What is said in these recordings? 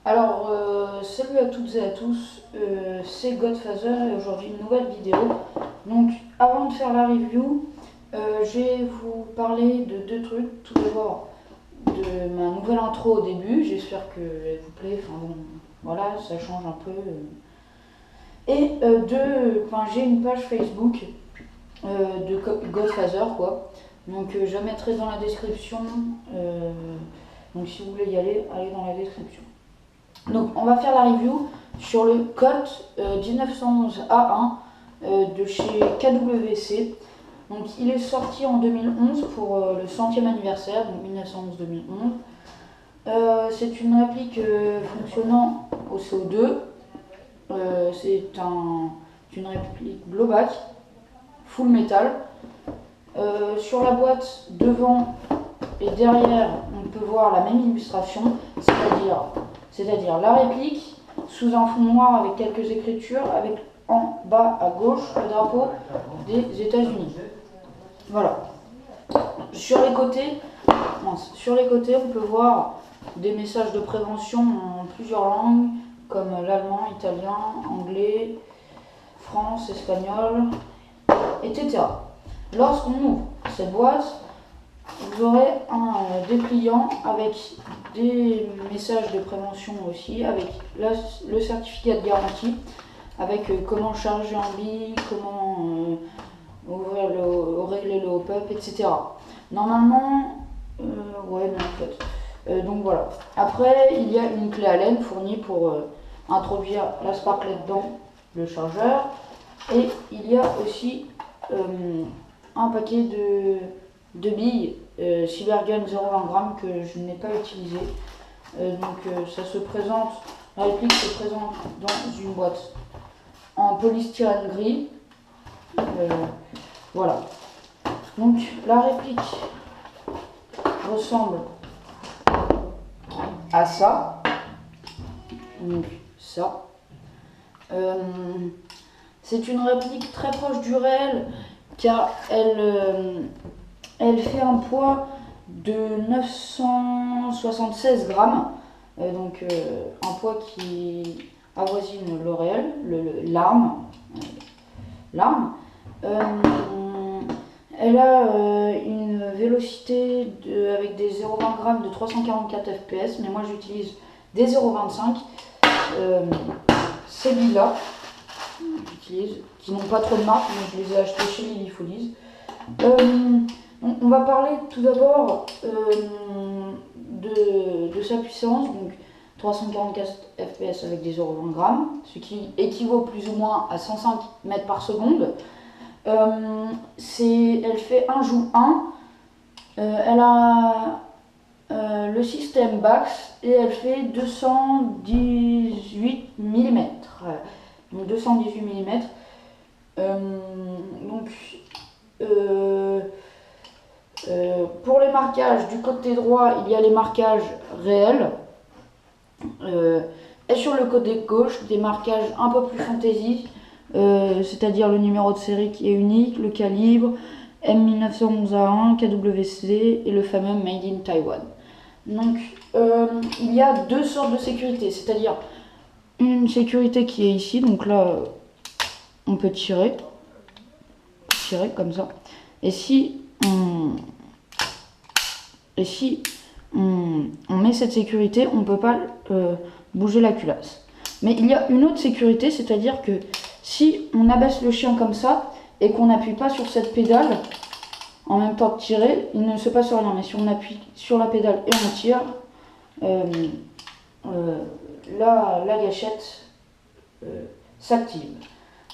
Salut à toutes et à tous, c'est Godfather et aujourd'hui une nouvelle vidéo. Donc avant de faire la review, je vais vous parler de deux trucs. Tout d'abord de ma nouvelle intro au début, j'espère qu'elle vous plaît, enfin bon, voilà, ça change un peu. J'ai une page Facebook de Godfather quoi. Donc je la mettrai dans la description, donc si vous voulez y aller, allez dans la description. Donc on va faire la review sur le Colt 1911A1 de chez KWC. Donc il est sorti en 2011 pour le 100e anniversaire, donc 1911-2011. C'est une réplique fonctionnant au CO2. C'est une réplique blowback, full metal. Sur la boîte devant et derrière, on peut voir la même illustration, c'est-à-dire la réplique sous un fond noir avec quelques écritures, avec en bas à gauche le drapeau des États-Unis. Voilà. Sur les côtés, on peut voir des messages de prévention en plusieurs langues, comme l'allemand, italien, anglais, France, espagnol, etc. Lorsqu'on ouvre cette boîte, vous aurez un dépliant avec des messages de prévention aussi, avec le certificat de garantie, avec comment charger un billet, comment régler le hop-up, etc. Normalement, ouais, non, en fait. Donc voilà. Après, il y a une clé Allen fournie pour introduire la sparklet dans le chargeur. Et il y a aussi un paquet de billes Cybergun 0,20 g que je n'ai pas utilisé. La réplique se présente dans une boîte en polystyrène gris. Voilà. Donc la réplique ressemble à ça. Donc ça. C'est une réplique très proche du réel car elle fait un poids de 976 grammes, donc un poids qui avoisine le réel, l'arme. Elle a une vélocité avec des 0,20 grammes de 344 fps, mais moi j'utilise des 0,25. Ces billes-là, j'utilise, qui n'ont pas trop de marque, mais je les ai achetés chez Lily Folies. On va parler tout d'abord de sa puissance, donc 344 fps avec des 0,20 grammes, ce qui équivaut plus ou moins à 105 mètres par seconde. Elle fait 1 joue 1. Elle a le système BAX et elle fait 218 mm. Donc 218 mm. Pour les marquages, du côté droit, il y a les marquages réels. Et sur le côté gauche, des marquages un peu plus fantaisie, c'est-à-dire le numéro de série qui est unique, le calibre, M1911A1, KWC et le fameux Made in Taiwan. Donc, il y a deux sortes de sécurité, c'est-à-dire une sécurité qui est ici, donc là, on peut tirer comme ça. Et si on met cette sécurité, on ne peut pas bouger la culasse. Mais il y a une autre sécurité, c'est-à-dire que si on abaisse le chien comme ça et qu'on n'appuie pas sur cette pédale en même temps de tirer, il ne se passe rien. Mais si on appuie sur la pédale et on tire, la gâchette s'active.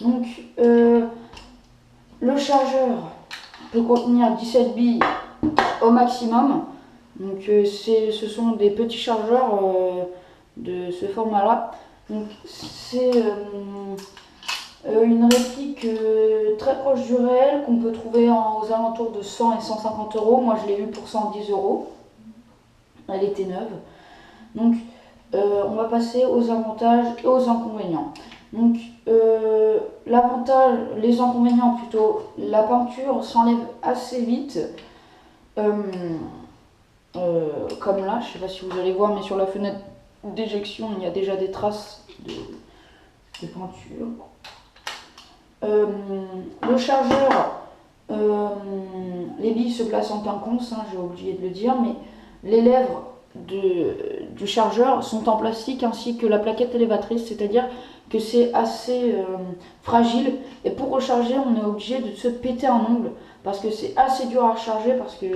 Donc le chargeur peut contenir 17 billes au maximum. Donc ce sont des petits chargeurs de ce format là. Donc c'est une réplique très proche du réel qu'on peut trouver aux alentours de 100 et 150 euros. Moi je l'ai eu pour 110 euros. Elle était neuve. Donc on va passer aux avantages et aux inconvénients. Donc les inconvénients plutôt, la peinture s'enlève assez vite. Comme là, je sais pas si vous allez voir, mais sur la fenêtre d'éjection, il y a déjà des traces de peinture. Le chargeur, les billes se placent en quinconce, hein, j'ai oublié de le dire, mais les lèvres du chargeur sont en plastique ainsi que la plaquette élévatrice, c'est-à-dire que c'est assez fragile, et pour recharger on est obligé de se péter un ongle parce que c'est assez dur à recharger, parce que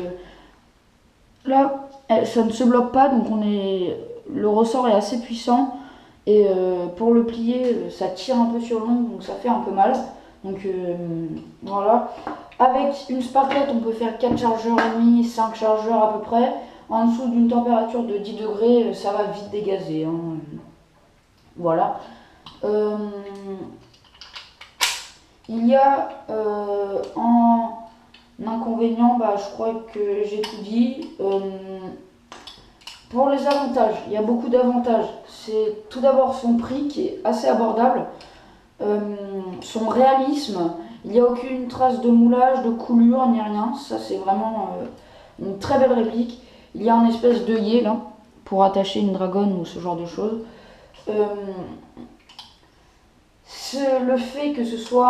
là ça ne se bloque pas, donc le ressort est assez puissant, et pour le plier ça tire un peu sur l'ongle, donc ça fait un peu mal. Donc voilà, avec une sparklette on peut faire 4 chargeurs et demi, 5 chargeurs à peu près. En dessous d'une température de 10 degrés, ça va vite dégazer, hein. Voilà. Il y a en inconvénient, je crois que j'ai tout dit. Pour les avantages, il y a beaucoup d'avantages. C'est tout d'abord son prix qui est assez abordable, son réalisme, il n'y a aucune trace de moulage, de coulure, ni rien. Ça c'est vraiment une très belle réplique. Il y a un espèce d'œillet là pour attacher une dragonne ou ce genre de choses. Le fait que ce soit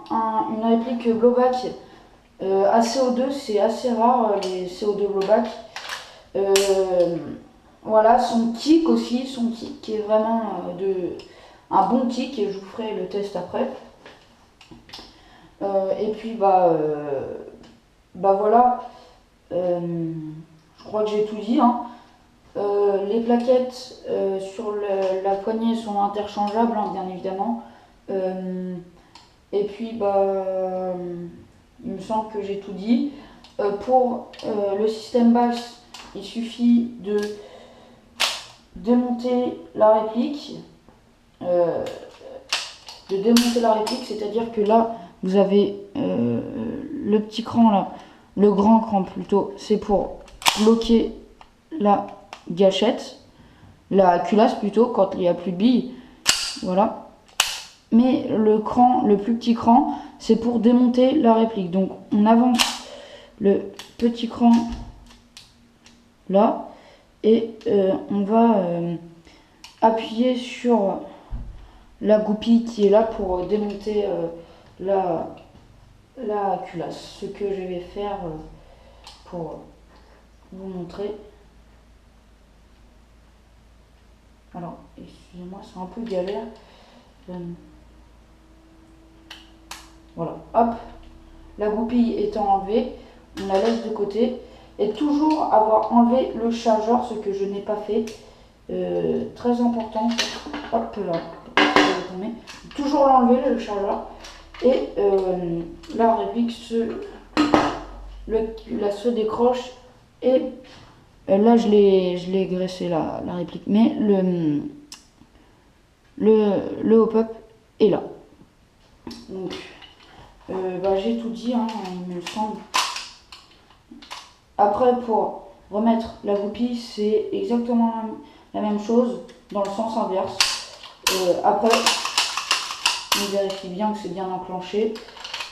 une réplique blowback à CO2, c'est assez rare, les CO2 blowback. Voilà, son kick aussi, son kick qui est vraiment un bon kick, et je vous ferai le test après. Et puis voilà, je crois que j'ai tout dit, hein. Les plaquettes sur la poignée sont interchangeables, hein, bien évidemment. Et puis il me semble que j'ai tout dit. Pour le système basse, il suffit de démonter la réplique. C'est-à-dire que là, vous avez le petit cran là, le grand cran plutôt, c'est pour bloquer la gâchette, la culasse plutôt, quand il n'y a plus de billes, voilà. Mais le plus petit cran, c'est pour démonter la réplique. Donc on avance le petit cran là, et on va appuyer sur la goupille qui est là pour démonter la culasse. Ce que je vais faire pour vous montrer. Alors, excusez-moi, c'est un peu galère. Voilà, hop, la goupille étant enlevée, on la laisse de côté. Et toujours avoir enlevé le chargeur, ce que je n'ai pas fait. Très important. Hop là, toujours l'enlever le chargeur. Et la réplique se décroche, et là je l'ai graissé la réplique, mais le hop-up est là. Donc j'ai tout dit, hein, il me semble. Après, pour remettre la goupille, c'est exactement la même chose dans le sens inverse. Après, on vérifie bien que c'est bien enclenché.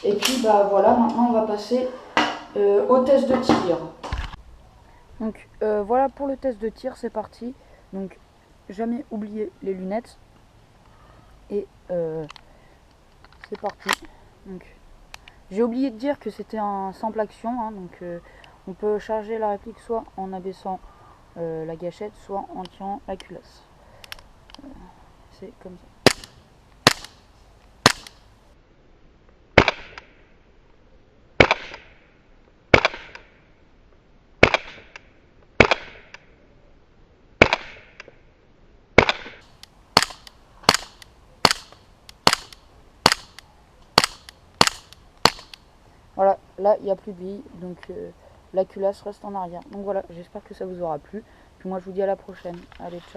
Et puis voilà, maintenant on va passer au test de tir. Donc voilà pour le test de tir, c'est parti. Donc jamais oublier les lunettes. Et c'est parti. Donc j'ai oublié de dire que c'était un simple action, hein, donc on peut charger la réplique soit en abaissant la gâchette, soit en tirant la culasse. C'est comme ça. Voilà, là il n'y a plus de billes, donc la culasse reste en arrière. Donc voilà, j'espère que ça vous aura plu. Puis moi je vous dis à la prochaine. Allez, ciao.